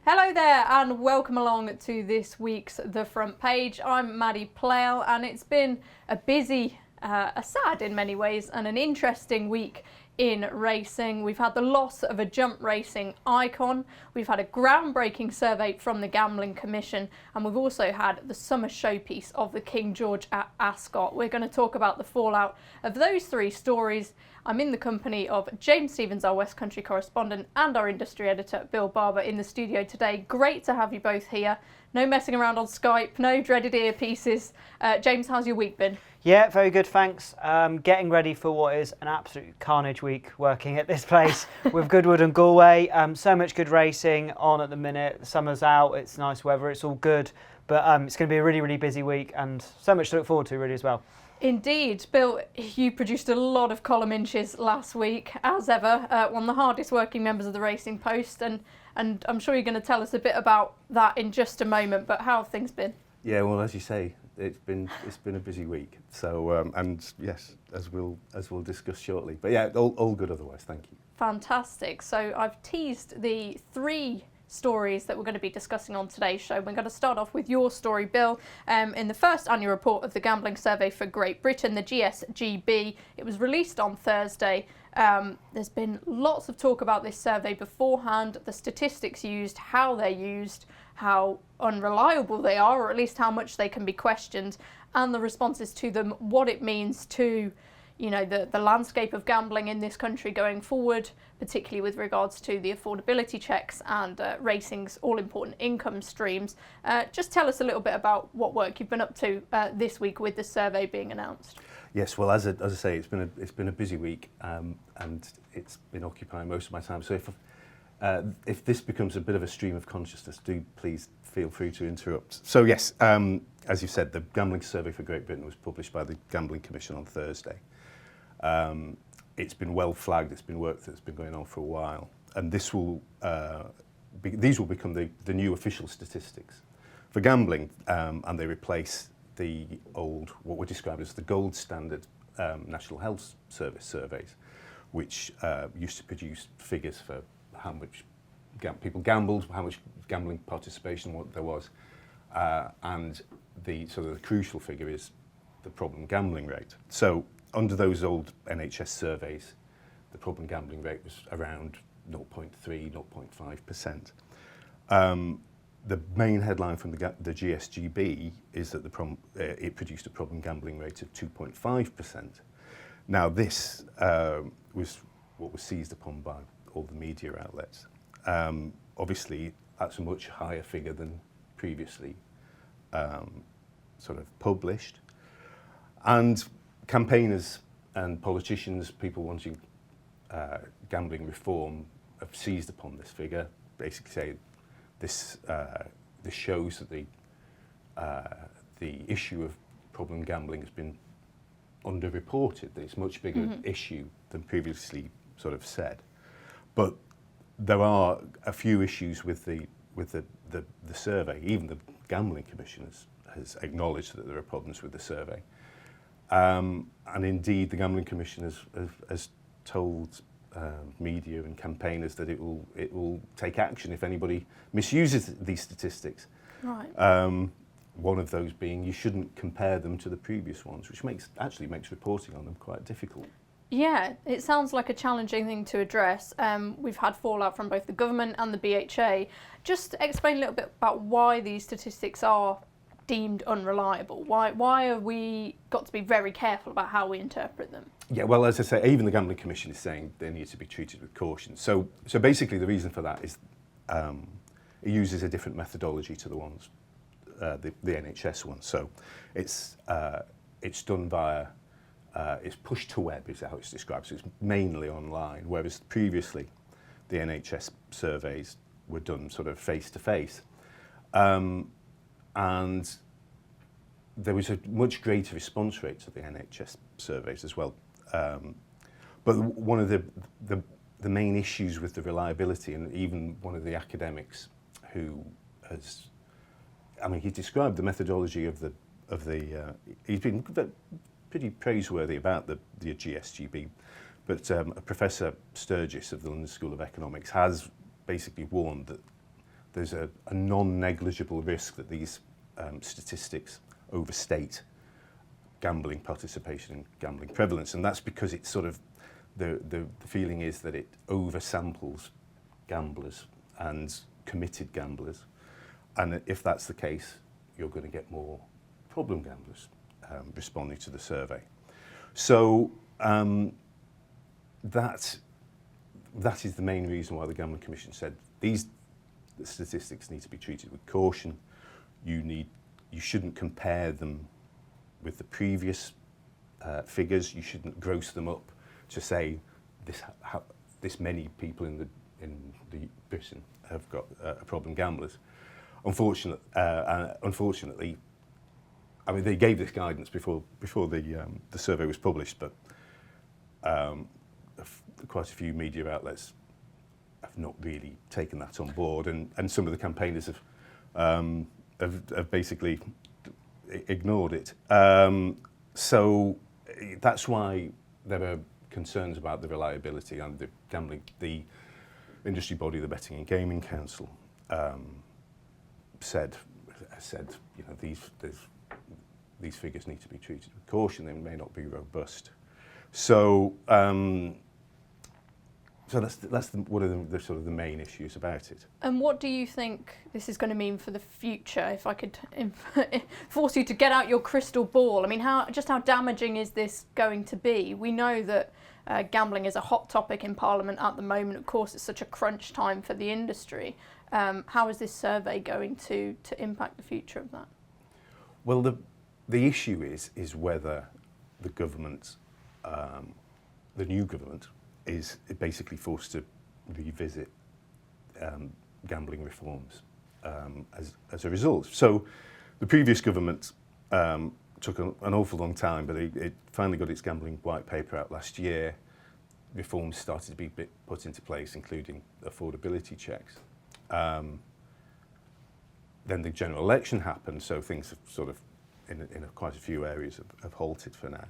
Hello there and welcome along to this week's The Front Page. I'm Maddy Playle and it's been a busy, a sad in many ways and an interesting week in racing. We've had the loss of a jump racing icon, we've had a groundbreaking survey from the Gambling Commission, and we've also had the summer showpiece of the King George at Ascot. We're going to talk about the fallout of those three stories. I'm in the company of James Stevens, our West Country correspondent, and our industry editor, Bill Barber, in the studio today. Great to have you both here. No messing around on Skype, no dreaded earpieces. James, how's your week been? Yeah, very good, thanks. Getting ready for what is an absolute carnage week working at this place with Goodwood and Galway. So much good racing on at the minute. The summer's out, it's nice weather, it's all good. But it's going to be a really, really busy week and so much to look forward to really as well. Indeed. Bill, you produced a lot of column inches last week, as ever, one of the hardest working members of the Racing Post, and I'm sure you're going to tell us a bit about that in just a moment, but how have things been? Yeah, well, as you say, it's been a busy week. So, and yes, as we'll discuss shortly. But yeah, all good otherwise, thank you. Fantastic. So I've teased the three stories that we're going to be discussing on today's show. We're going to start off with your story, Bill. In the first annual report of the Gambling Survey for Great Britain, the GSGB, it was released on Thursday. There's been lots of talk about this survey beforehand, the statistics used, how they're used, how unreliable they are, or at least how much they can be questioned, and the responses to them, what it means to the landscape of gambling in this country going forward, particularly with regards to the affordability checks and racing's all-important income streams. Just tell us a little bit about what work you've been up to this week with the survey being announced. Yes, well, as I say, it's been a busy week, and it's been occupying most of my time. So if this becomes a bit of a stream of consciousness, do please feel free to interrupt. So yes, as you said, the Gambling Survey for Great Britain was published by the Gambling Commission on Thursday. It's been well flagged, it's been work that's been going on for a while, and these will become the new official statistics for gambling, and they replace the old, what were described as the gold standard National Health Service surveys, which used to produce figures for how much people gambled, how much gambling participation there was, and the crucial figure is the problem gambling rate. So under those old NHS surveys, the problem gambling rate was around 0.3, 0.5%. The main headline from the GSGB is that it produced a problem gambling rate of 2.5%. Now this was what was seized upon by all the media outlets. Obviously, that's a much higher figure than previously published. And campaigners and politicians, people wanting gambling reform, have seized upon this figure. Basically, say this shows that the issue of problem gambling has been underreported. That it's a much bigger issue than previously said. But there are a few issues with the survey. Even the Gambling Commission has acknowledged that there are problems with the survey. And indeed, the Gambling Commission has told media and campaigners that it will take action if anybody misuses these statistics. Right. One of those being you shouldn't compare them to the previous ones, which actually makes reporting on them quite difficult. Yeah, it sounds like a challenging thing to address. We've had fallout from both the government and the BHA. Just explain a little bit about why these statistics are deemed unreliable. Why have we got to be very careful about how we interpret them? Yeah, well, as I say, even the Gambling Commission is saying they need to be treated with caution. So basically the reason for that is it uses a different methodology to the ones, the NHS ones. So it's done via, it's push to web is how it's described. So it's mainly online, whereas previously the NHS surveys were done face to face. And there was a much greater response rate to the NHS surveys as well. But one of the main issues with the reliability, and even one of the academics who he described the methodology of the he's been pretty praiseworthy about the GSGB, but Professor Sturgis of the London School of Economics has basically warned that there's a non-negligible risk that these statistics overstate gambling participation and gambling prevalence, and that's because it's sort of the feeling is that it oversamples gamblers and committed gamblers, and if that's the case, you're going to get more problem gamblers responding to the survey. So that is the main reason why the Gambling Commission said these statistics need to be treated with caution. You shouldn't compare them with the previous figures. You shouldn't gross them up to say this many people in the Britain have got problem gamblers. Unfortunately, I mean, they gave this guidance before the survey was published, but quite a few media outlets have not really taken that on board, and some of the campaigners have basically ignored it. So that's why there are concerns about the reliability, and the industry body, the Betting and Gaming Council, said, these figures need to be treated with caution. They may not be robust. So, that's one of the sort of the main issues about it. And what do you think this is going to mean for the future? If I could force you to get out your crystal ball, I mean, how damaging is this going to be? We know that gambling is a hot topic in Parliament at the moment. Of course, it's such a crunch time for the industry. How is this survey going to impact the future of that? Well, the issue is whether the government, the new government, is basically forced to revisit gambling reforms as a result. So the previous government took an awful long time, but it finally got its gambling white paper out last year. Reforms started to be put into place, including affordability checks. Then the general election happened, so things have sort of, in quite a few areas, have halted for now.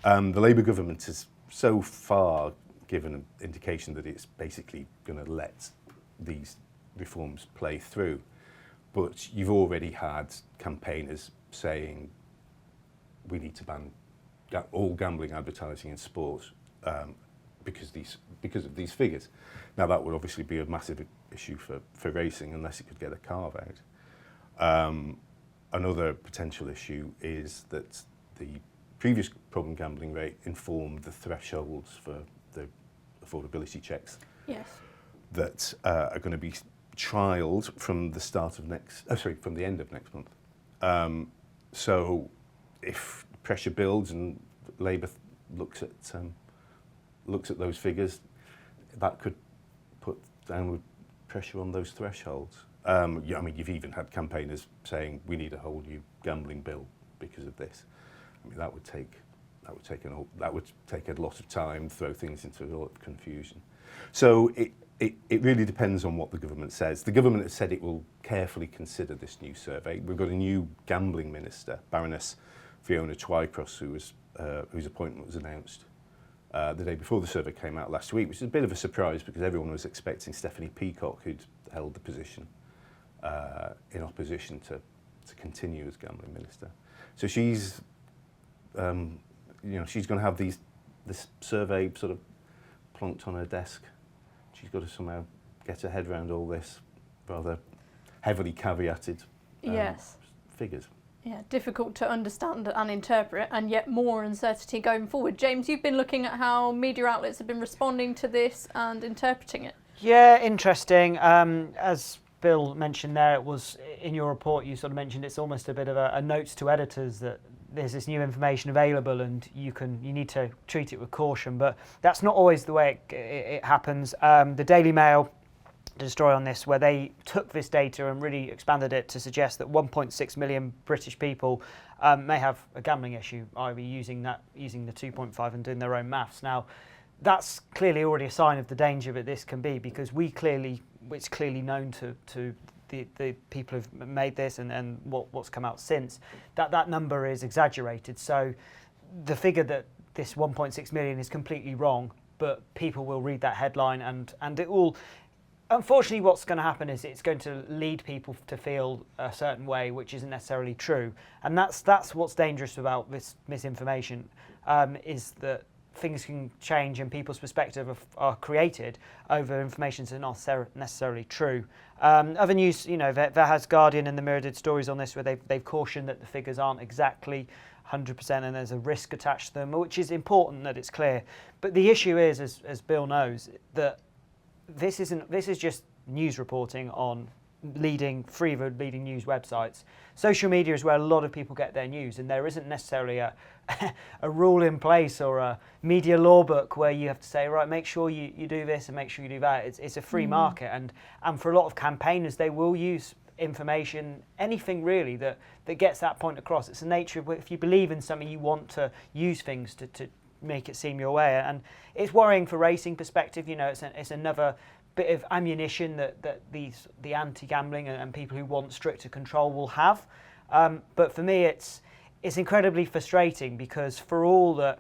The Labour government has so far given an indication that it's basically going to let these reforms play through. But you've already had campaigners saying we need to ban all gambling advertising in sport because of these figures. Now that would obviously be a massive issue for racing unless it could get a carve out. Another potential issue is that the previous problem gambling rate informed the thresholds for the affordability checks. Yes. That are going to be trialled from the end of next month. So if pressure builds and Labour looks at those figures, that could put downward pressure on those thresholds. I mean, you've even had campaigners saying we need a whole new gambling bill because of this. I mean, that would take a lot of time, throw things into a lot of confusion. So it really depends on what the government says. The government has said it will carefully consider this new survey. We've got a new gambling minister, Baroness Fiona Twycross, whose appointment was announced the day before the survey came out last week, which is a bit of a surprise because everyone was expecting Stephanie Peacock, who'd held the position in opposition to continue as gambling minister. So she's she's going to have this survey sort of plonked on her desk. She's got to somehow get her head around all this rather heavily caveated figures. Yeah, difficult to understand and interpret, and yet more uncertainty going forward. James, you've been looking at how media outlets have been responding to this and interpreting it. Yeah, interesting. As Bill mentioned there, it was in your report, you sort of mentioned it's almost a bit of a note to editors that there's this new information available and you need to treat it with caution, but that's not always the way it happens. The Daily Mail did a story on this where they took this data and really expanded it to suggest that 1.6 million British people may have a gambling issue, either using the 2.5 and doing their own maths. Now, that's clearly already a sign of the danger that this can be, because it's clearly known to the people who've made this and what's come out since, that number is exaggerated. So the figure that this 1.6 million is completely wrong, but people will read that headline and it will, Unfortunately, what's going to happen is it's going to lead people to feel a certain way, which isn't necessarily true, and that's what's dangerous about this misinformation, is that things can change and people's perspective are created over information that's not necessarily true. Other news, there has Guardian and the Mirror did stories on this where they've cautioned that the figures aren't exactly 100% and there's a risk attached to them, which is important that it's clear. But the issue is, as Bill knows, that this is just news reporting on free leading news websites. Social media is where a lot of people get their news, and there isn't necessarily a rule in place or a media law book where you have to say, right, make sure you do this and make sure you do that. It's a free market, and for a lot of campaigners, they will use information, anything really that gets that point across. It's the nature of, if you believe in something, you want to use things to make it seem your way, and it's worrying for racing perspective. It's another bit of ammunition that the anti-gambling and people who want stricter control will have. But for me, it's incredibly frustrating, because for all that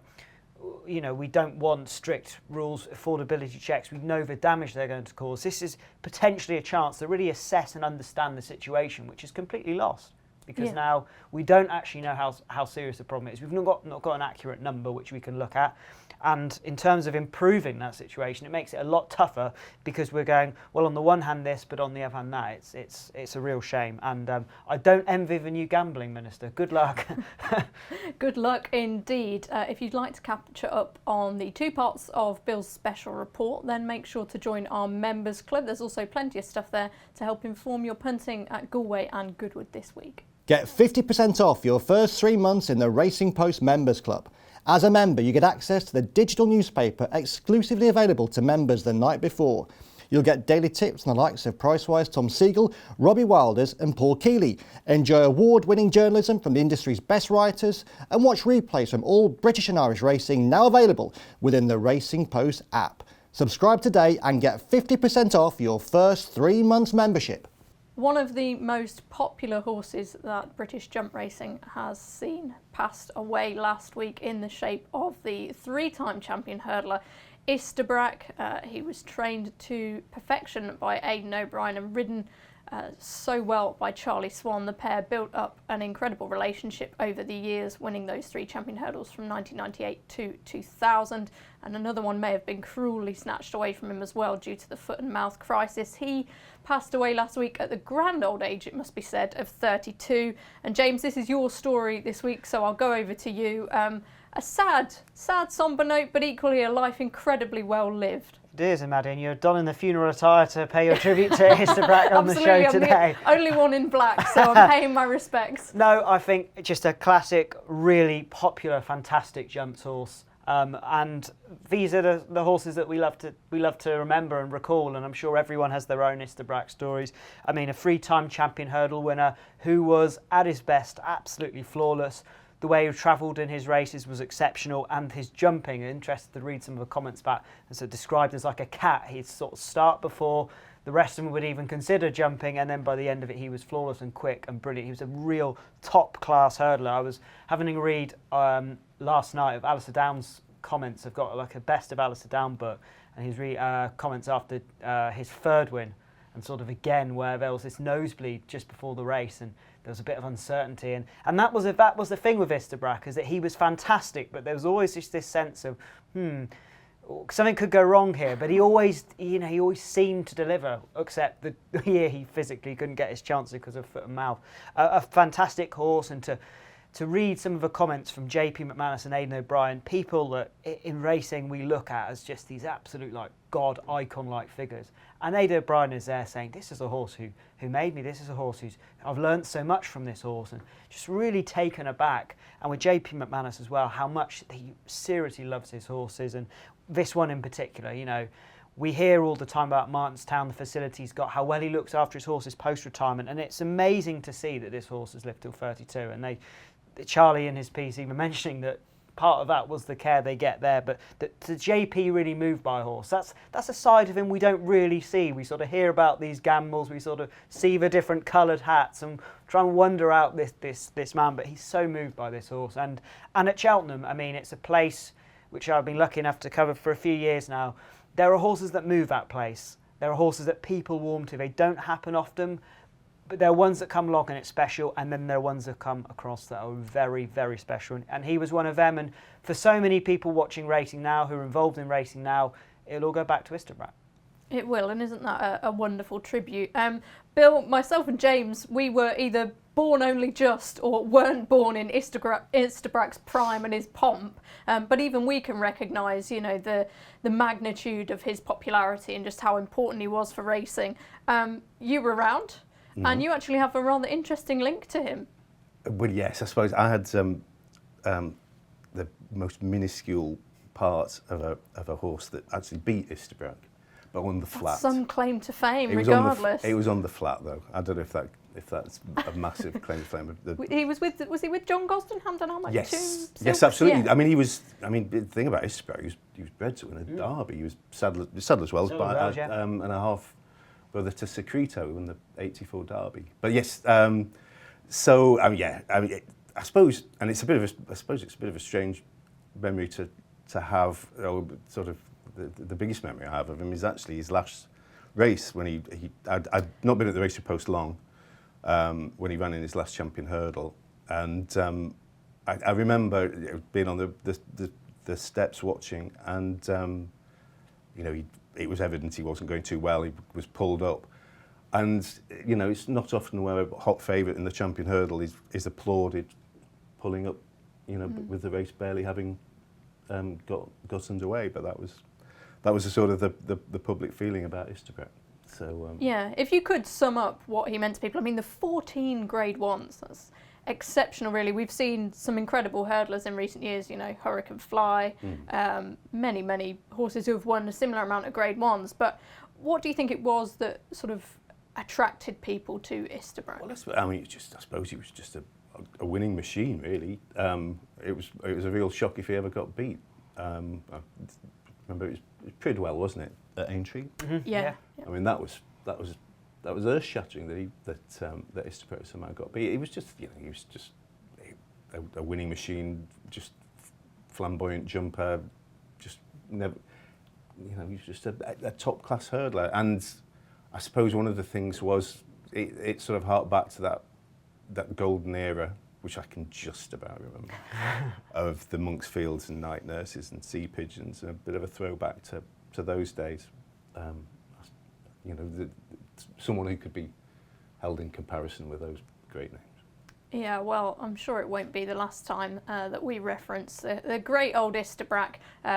we don't want strict rules, affordability checks, we know the damage they're going to cause. This is potentially a chance to really assess and understand the situation, which is completely lost. Because now we don't actually know how serious the problem is. We've not got an accurate number which we can look at. And in terms of improving that situation, it makes it a lot tougher, because we're going, well, on the one hand this, but on the other hand that. It's a real shame. And I don't envy the new gambling minister. Good luck. Good luck indeed. If you'd like to catch up on the 2 parts of Bill's special report, then make sure to join our members club. There's also plenty of stuff there to help inform your punting at Galway and Goodwood this week. Get 50% off your first 3 months in the Racing Post Members Club. As a member, you get access to the digital newspaper exclusively available to members the night before. You'll get daily tips on the likes of Pricewise Tom Siegel, Robbie Wilders and Paul Keeley. Enjoy award-winning journalism from the industry's best writers and watch replays from all British and Irish racing, now available within the Racing Post app. Subscribe today and get 50% off your first 3 months membership. One of the most popular horses that British jump racing has seen passed away last week in the shape of the 3-time champion hurdler Istabraq. He was trained to perfection by Aidan O'Brien and ridden so well by Charlie Swan. The pair built up an incredible relationship over the years, winning those 3 champion hurdles from 1998 to 2000, and another one may have been cruelly snatched away from him as well due to the foot and mouth crisis. He passed away last week at the grand old age, it must be said, of 32. And James, this is your story this week, so I'll go over to you. A sad, sombre note, but equally a life incredibly well lived. It is, Maddy, and you're donning the funeral attire to pay your tribute to Istabraq on the show today. I'm the only one in black, so I'm paying my respects. No, I think just a classic, really popular, fantastic jumps horse. And these are the horses that we love to remember and recall, and I'm sure everyone has their own Istabraq stories. I mean, a 3-time champion hurdle winner who was at his best absolutely flawless. The way he travelled in his races was exceptional, and his jumping, interested to read some of the comments back, as described as like a cat. He'd sort of start before the rest of them would even consider jumping, and then by the end of it he was flawless and quick and brilliant. He was a real top class hurdler. I was having a read last night of Alistair Down's comments. I've got like a best of Alistair Down book, and his comments after his 3rd win, and sort of again where there was this nosebleed just before the race and there was a bit of uncertainty, and that was the thing with Istabraq, is that he was fantastic, but there was always just this sense of something could go wrong here. But he always seemed to deliver, except the year he physically couldn't get his chance because of foot and mouth. A fantastic horse, and to read some of the comments from JP McManus and Aidan O'Brien, people that in racing we look at as just these absolute like god icon-like figures. And Aidan O'Brien is there saying, this is a horse who made me, this is a horse I've learnt so much from this horse, and just really taken aback. And with JP McManus as well, how much he seriously loves his horses, and this one in particular, we hear all the time about Martinstown, the facility he's got, how well he looks after his horses post-retirement, and it's amazing to see that this horse has lived till 32. And Charlie in his piece even mentioning that part of that was the care they get there, but the JP really moved by a horse. That's a side of him we don't really see. We sort of hear about these gambles, we sort of see the different coloured hats and try and wonder out this man, but he's so moved by this horse. And at Cheltenham, I mean, it's a place which I've been lucky enough to cover for a few years now. There are horses that move that place, There are horses that people warm to. They don't happen often, but there are ones that come along and it's special, and then there are ones that come across that are very, very special. And he was one of them. And for so many people watching racing now, who are involved in racing now, it'll all go back to Istabraq. It will, and isn't that a wonderful tribute? Bill, myself and James, we were either born only just or weren't born in Istabraq's prime and his pomp, but even we can recognise, you know, the magnitude of his popularity and just how important he was for racing. You were around, and you actually have a rather interesting link to him. Well, yes, I suppose I had the most minuscule part of a horse that actually beat Istabraq, but on the flat. Some claim to fame, It was regardless. it was on the flat, though. I don't know if that's a massive claim to fame. Was he with John Gosden, Hampden Armour? Yes, yes, absolutely. Yeah. I mean, the thing about Istabraq, he was bred to win a derby. He was Sadler's Wells by and a half brother to Secreto, who won the '84 derby. But yes, so I suppose, and it's a bit of a strange memory to have. Sort of the biggest memory I have of him is actually his last race when I'd not been at the racing post long when he ran in his last champion hurdle, and I remember being on the steps watching, and you know, it was evident he wasn't going too well. He was pulled up, and you know, it's not often where a hot favourite in the champion hurdle is applauded pulling up, you know, with the race barely having got underway. But that was the sort of the public feeling about Istabraq. So yeah, if you could sum up what he meant to people, I mean, the 14 Grade 1s, that's exceptional, really. We've seen some incredible hurdlers in recent years, you know, Hurricane Fly, many horses who have won a similar amount of Grade 1s. But what do you think it was that sort of attracted people to Istabraq? Well, I mean, I suppose he was just a winning machine, really. It was a real shock if he ever got beat. I remember it was Pridwell, wasn't it, at Aintree? Yeah. I mean, that was earth-shattering that Istabraq somehow got beat. He was just a winning machine, just flamboyant jumper, just never, you know, he was just a top-class hurdler. And I suppose one of the things was it sort of harked back to that golden era, which I can just about remember, of the Monks Fields and Night Nurses and Sea Pigeons, and a bit of a throwback to those days. You know, someone who could be held in comparison with those great names. Yeah, well, I'm sure it won't be the last time that we reference the great old Istabraq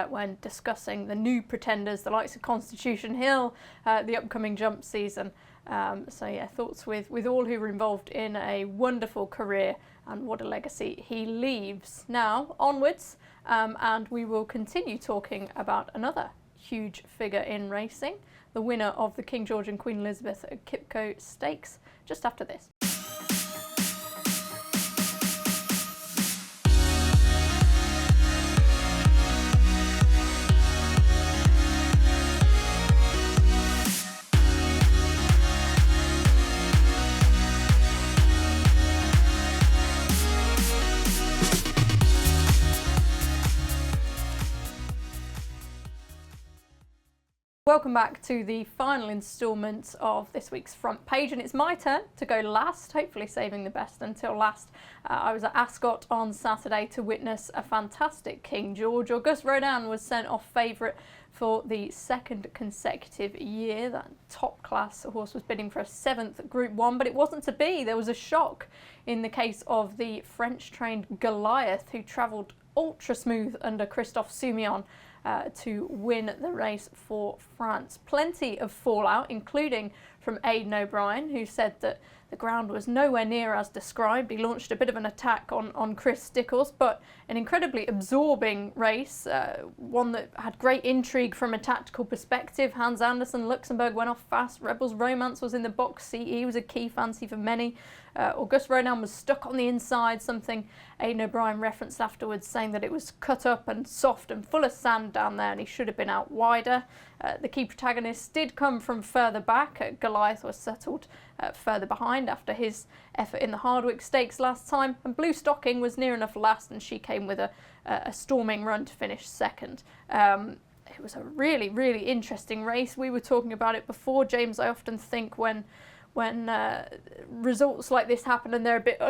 when discussing the new pretenders, the likes of Constitution Hill, the upcoming jump season. So yeah, thoughts with all who were involved in a wonderful career and what a legacy he leaves. Now, onwards, and we will continue talking about another huge figure in racing, the winner of the King George and Queen Elizabeth Kipco Stakes, just after this. Welcome back to the final instalment of this week's Front Page, and it's my turn to go last, hopefully saving the best until last. I was at Ascot on Saturday to witness a fantastic King George. Auguste Rodin was sent off favourite for the second consecutive year. That top-class horse was bidding for a 7th Group 1, but it wasn't to be. There was a shock in the case of the French-trained Goliath, who travelled ultra smooth under Christophe Soumillon to win the race for France. Plenty of fallout, including from Aidan O'Brien, who said that the ground was nowhere near as described. He launched a bit of an attack on Chris Stickles, but an incredibly absorbing race, one that had great intrigue from a tactical perspective. Hans Andersen, Luxembourg went off fast. Rebels Romance was in the box seat. He was a key fancy for many. Auguste Rodin was stuck on the inside, something Aidan O'Brien referenced afterwards, saying that it was cut up and soft and full of sand down there and he should have been out wider. The key protagonists did come from further back. Goliath was settled further behind after his effort in the Hardwick Stakes last time, and Blue Stocking was near enough last, and she came with a storming run to finish second. it was a really, really interesting race. We were talking about it before, James. I often think when results like this happen and they're a bit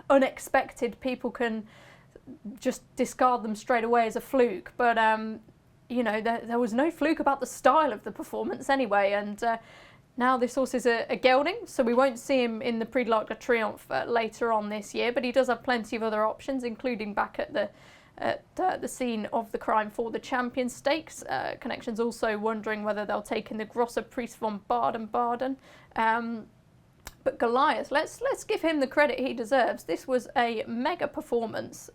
unexpected, people can just discard them straight away as a fluke. But you know, there was no fluke about the style of the performance anyway. And now this horse is a gelding, so we won't see him in the Prix de l'Arc de Triomphe later on this year. But he does have plenty of other options, including back at the scene of the crime for the Champions Stakes. Connections also wondering whether they'll take in the Grosser Preis von Baden-Baden. But Goliath, let's give him the credit he deserves. This was a mega performance.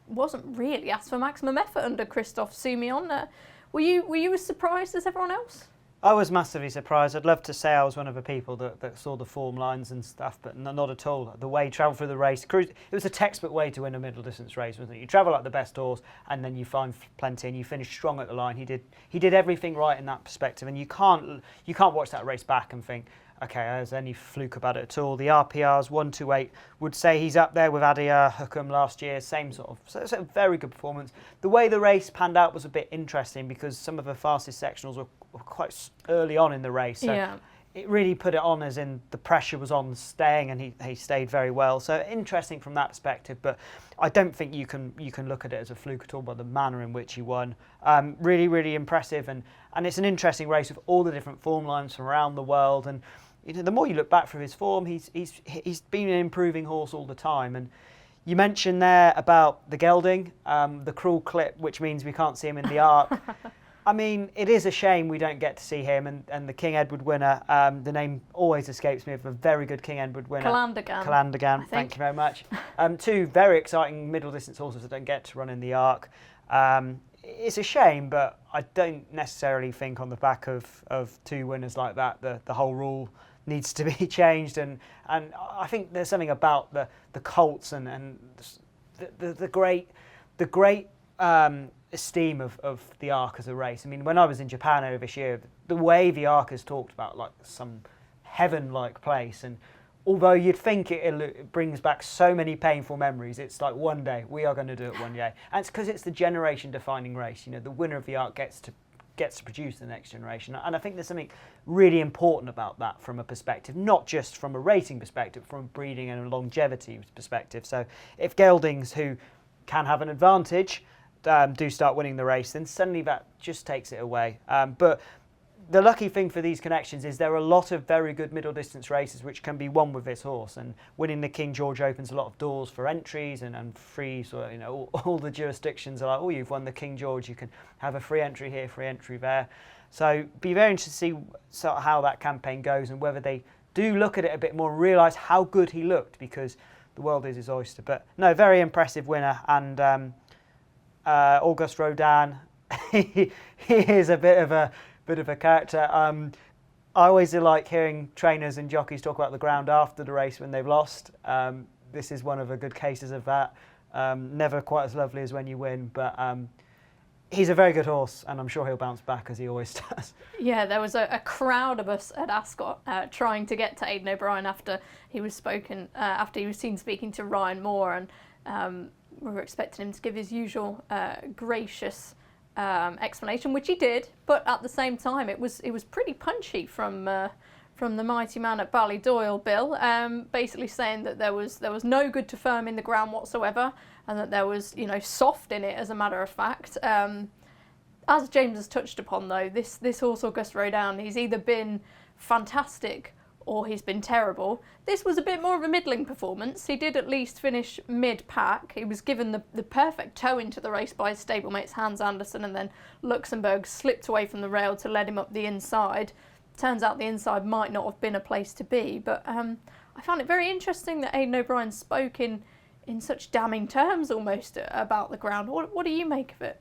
Wasn't really asked for maximum effort under Christophe Soumillon. Were you as surprised as everyone else? I was massively surprised. I'd love to say I was one of the people that saw the form lines and stuff, but not at all. The way he travelled through the race, it was a textbook way to win a middle distance race, wasn't it? You travel like the best horse, and then you find plenty, and you finish strong at the line. He did everything right in that perspective, and you can't watch that race back and think, okay, there's any fluke about it at all. The RPRs 128 would say he's up there with Adia Hookham last year, same sort of. So it's a very good performance. The way the race panned out was a bit interesting because some of the fastest sectionals were quite early on in the race. So yeah. It really put it on, as in the pressure was on staying, and he stayed very well. So interesting from that perspective, but I don't think you can look at it as a fluke at all by the manner in which he won. Really, really impressive, and it's an interesting race with all the different form lines from around the world. And you know, the more you look back through his form, he's been an improving horse all the time. And you mentioned there about the gelding, the cruel clip, which means we can't see him in the Arc. I mean, it is a shame we don't get to see him, and the King Edward winner, the name always escapes me, of a very good King Edward winner. Calandagan, thank you very much. Two very exciting middle distance horses that don't get to run in the Arc. It's a shame, but I don't necessarily think on the back of two winners like that, the whole rule needs to be changed. And I think there's something about the colts and the great esteem of the Arc as a race. I mean, when I was in Japan earlier this year, the way the Arc is talked about, like some heaven-like place, and although you'd think it brings back so many painful memories, it's like one day we are going to do it one day, and it's because it's the generation-defining race. You know, the winner of the Arc gets to produce the next generation, and I think there's something really important about that from a perspective, not just from a racing perspective, from a breeding and a longevity perspective. So if geldings who can have an advantage do start winning the race, then suddenly that just takes it away. But the lucky thing for these connections is there are a lot of very good middle distance races which can be won with this horse, and winning the King George opens a lot of doors for entries and free, so you know, all the jurisdictions are like, oh, you've won the King George, you can have a free entry here, free entry there. So be very interested to see sort of how that campaign goes and whether they do look at it a bit more and realise how good he looked, because the world is his oyster. But no, very impressive winner. And Auguste Rodin, he is a bit of a character. I always like hearing trainers and jockeys talk about the ground after the race when they've lost. This is one of the good cases of that. Never quite as lovely as when you win, but he's a very good horse, and I'm sure he'll bounce back as he always does. Yeah, there was a crowd of us at Ascot trying to get to Aidan O'Brien after he was seen speaking to Ryan Moore, and we were expecting him to give his usual gracious explanation, which he did, but at the same time it was pretty punchy from the mighty man at Ballydoyle, Bill, basically saying that there was no good to firm in the ground whatsoever, and that there was, you know, soft in it, as a matter of fact. As James has touched upon, though, this horse Auguste Rodin, he's either been fantastic or he's been terrible. This was a bit more of a middling performance. He did at least finish mid-pack. He was given the perfect toe into the race by his stablemates Hans Andersen, and then Luxembourg slipped away from the rail to lead him up the inside. Turns out the inside might not have been a place to be, but I found it very interesting that Aidan O'Brien spoke in such damning terms almost about the ground. What do you make of it?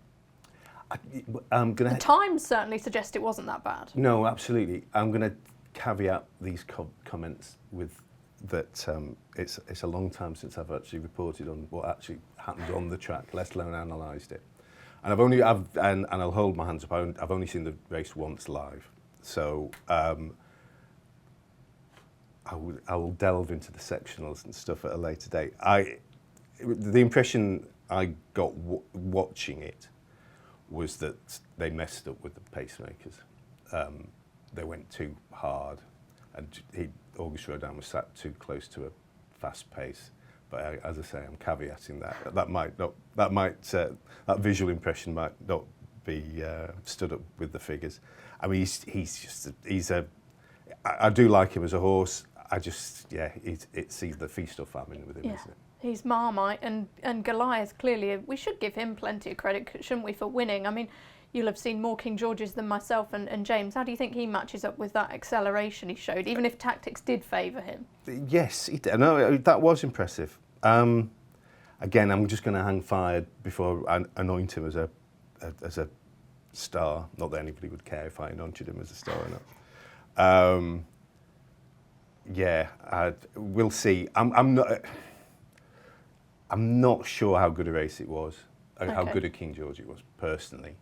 The Times certainly suggest it wasn't that bad. No, absolutely. I'm going to caveat these comments with that it's a long time since I've actually reported on what actually happened on the track, let alone analysed it. And I'll hold my hands up. I've only seen the race once live, so I will delve into the sectionals and stuff at a later date. The impression I got watching it was that they messed up with the pacemakers. They went too hard, and August Rodin was sat too close to a fast pace. But as I say, I'm caveating that. That visual impression might not be stood up with the figures. I mean, I do like him as a horse. It's either feast or famine with him, isn't it? He's Marmite, and Goliath, clearly, we should give him plenty of credit, shouldn't we, for winning? I mean, you'll have seen more King Georges than myself and James. How do you think he matches up with that acceleration he showed, even if tactics did favour him? Yes, he did. No, that was impressive. Again, I'm just going to hang fire before I anoint him as a star. Not that anybody would care if I anointed him as a star or not. We'll see. I'm not sure how good a race it was, how good a King George it was personally.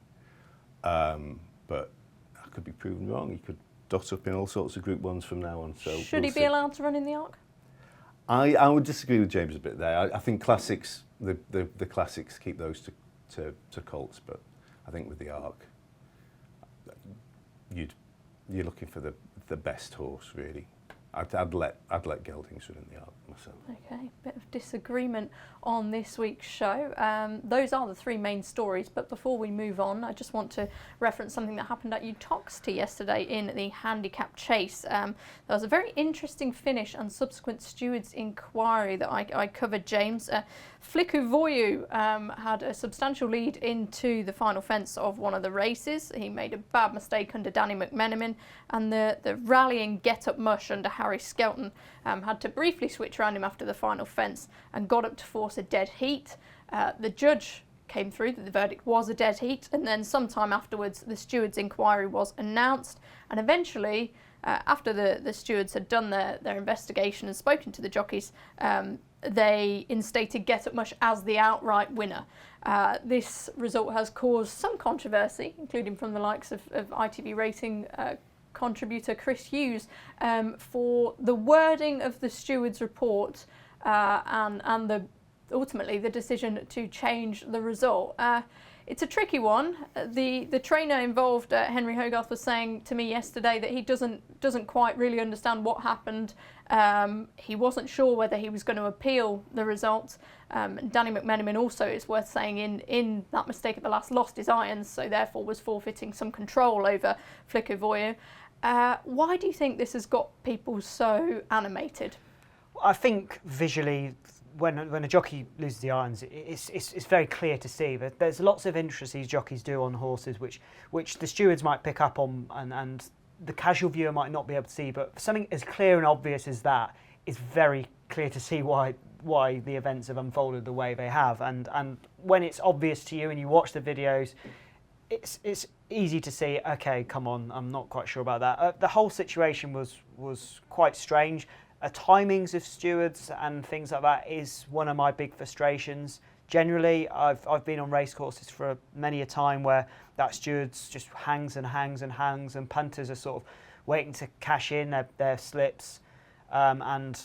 But I could be proven wrong. He could dot up in all sorts of Group 1s from now on. So should he be allowed to run in the Arc? I would disagree with James a bit there. I think classics, the classics keep those to colts, but I think with the Arc, you're looking for the best horse really. I'd let Geldings run in the Arc myself. Okay, bit of disagreement on this week's show. Those are the three main stories, but before we move on, I just want to reference something that happened at Uttoxeter yesterday in the handicap chase. There was a very interesting finish and subsequent stewards' inquiry that I covered, James. Fliku Voyu had a substantial lead into the final fence of one of the races. He made a bad mistake under Danny McMenamin, and the rallying get-up mush under Harry Skelton had to briefly switch around him after the final fence and got up to force a dead heat. The judge came through that the verdict was a dead heat, and then sometime afterwards the stewards' inquiry was announced, and eventually after the stewards had done their investigation and spoken to the jockeys, they instated Get Up Mush as the outright winner. This result has caused some controversy, including from the likes of ITV Racing contributor Chris Hughes, for the wording of the stewards' report and ultimately the decision to change the result. It's a tricky one. The trainer involved, Henry Hogarth, was saying to me yesterday that he doesn't quite really understand what happened. He wasn't sure whether he was going to appeal the result. Danny McMenamin also, it's worth saying, in that mistake at the last, lost his irons, so therefore was forfeiting some control over Fliku Voyu. Why do you think this has got people so animated? I think visually, when a jockey loses the irons, it's very clear to see that there's lots of interest these jockeys do on horses, which the stewards might pick up on, and the casual viewer might not be able to see. But for something as clear and obvious as that, it's very clear to see why the events have unfolded the way they have. And when it's obvious to you and you watch the videos, it's easy to see. Okay, come on, I'm not quite sure about that. The whole situation was quite strange. Timings of stewards and things like that is one of my big frustrations. Generally, I've been on racecourses for many a time where that stewards just hangs and hangs and hangs, and punters are sort of waiting to cash in their slips, and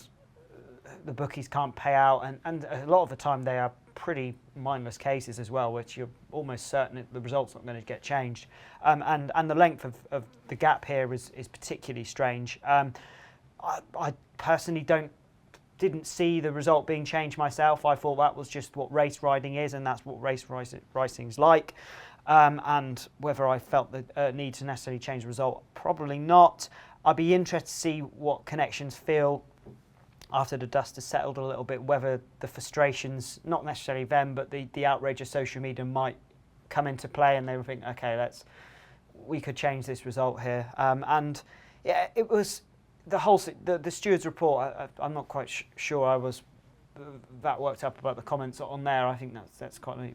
the bookies can't pay out, and a lot of the time they are pretty mindless cases as well, which you're almost certain that the result's not going to get changed, and the length of the gap here is particularly strange. I personally didn't see the result being changed myself. I thought that was just what race riding is, and that's what race racing is like. And whether I felt the need to necessarily change the result, probably not. I'd be interested to see what connections feel after the dust has settled a little bit, whether the frustrations, not necessarily them, but the outrage of social media might come into play, and they would think, okay, we could change this result here. And yeah, it was. The stewards' report, I'm not quite sure I was that worked up about the comments on there. I think that's quite the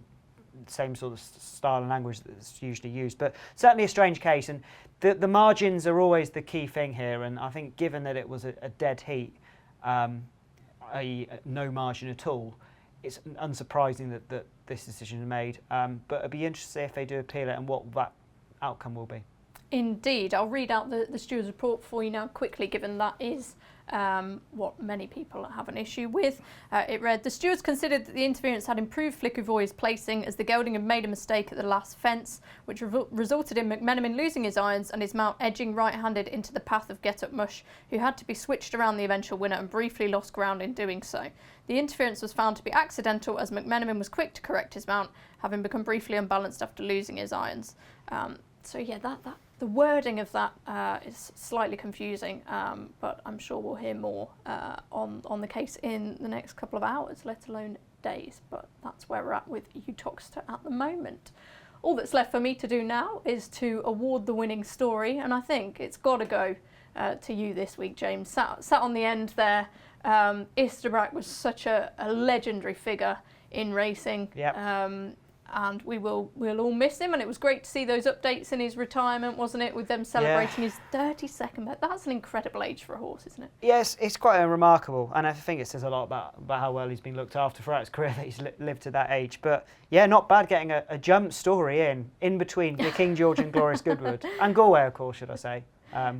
same sort of style and language that's usually used. But certainly a strange case, and the margins are always the key thing here. And I think given that it was a dead heat, i.e. no margin at all, it's unsurprising that this decision is made. But it'd be interesting to see if they do appeal it and what that outcome will be. Indeed. I'll read out the steward's report for you now quickly, given that is what many people have an issue with. It read, the stewards considered that the interference had improved Flickervoy's placing as the gelding had made a mistake at the last fence, which resulted in McMenamin losing his irons and his mount edging right-handed into the path of Get Up Mush, who had to be switched around the eventual winner and briefly lost ground in doing so. The interference was found to be accidental as McMenamin was quick to correct his mount, having become briefly unbalanced after losing his irons. So yeah, the wording of that is slightly confusing, but I'm sure we'll hear more on the case in the next couple of hours, let alone days. But that's where we're at with Uttoxeter at the moment. All that's left for me to do now is to award the winning story, and I think it's got to go to you this week, James. Sat on the end there. Istabraq was such a legendary figure in racing. Yep. And we'll all miss him, and it was great to see those updates in his retirement, wasn't it, with them celebrating his 32nd birthday. That's an incredible age for a horse, isn't it? Yes, it's quite remarkable, and I think it says a lot about how well he's been looked after throughout his career that he's lived to that age. But yeah, not bad getting a jump story in between the King George and Glorious Goodwood, and Galway, of course, should I say.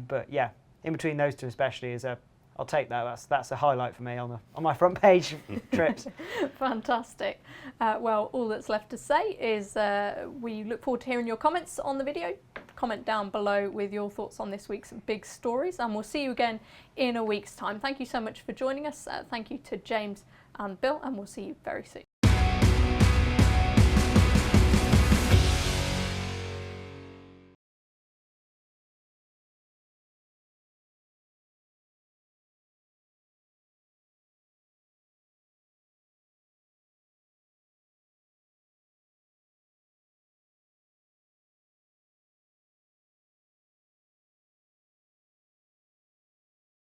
But yeah, in between those two especially is I'll take that. That's a highlight for me on my front page trips. Fantastic. Well, all that's left to say is we look forward to hearing your comments on the video. Comment down below with your thoughts on this week's big stories, and we'll see you again in a week's time. Thank you so much for joining us. Thank you to James and Bill, and we'll see you very soon.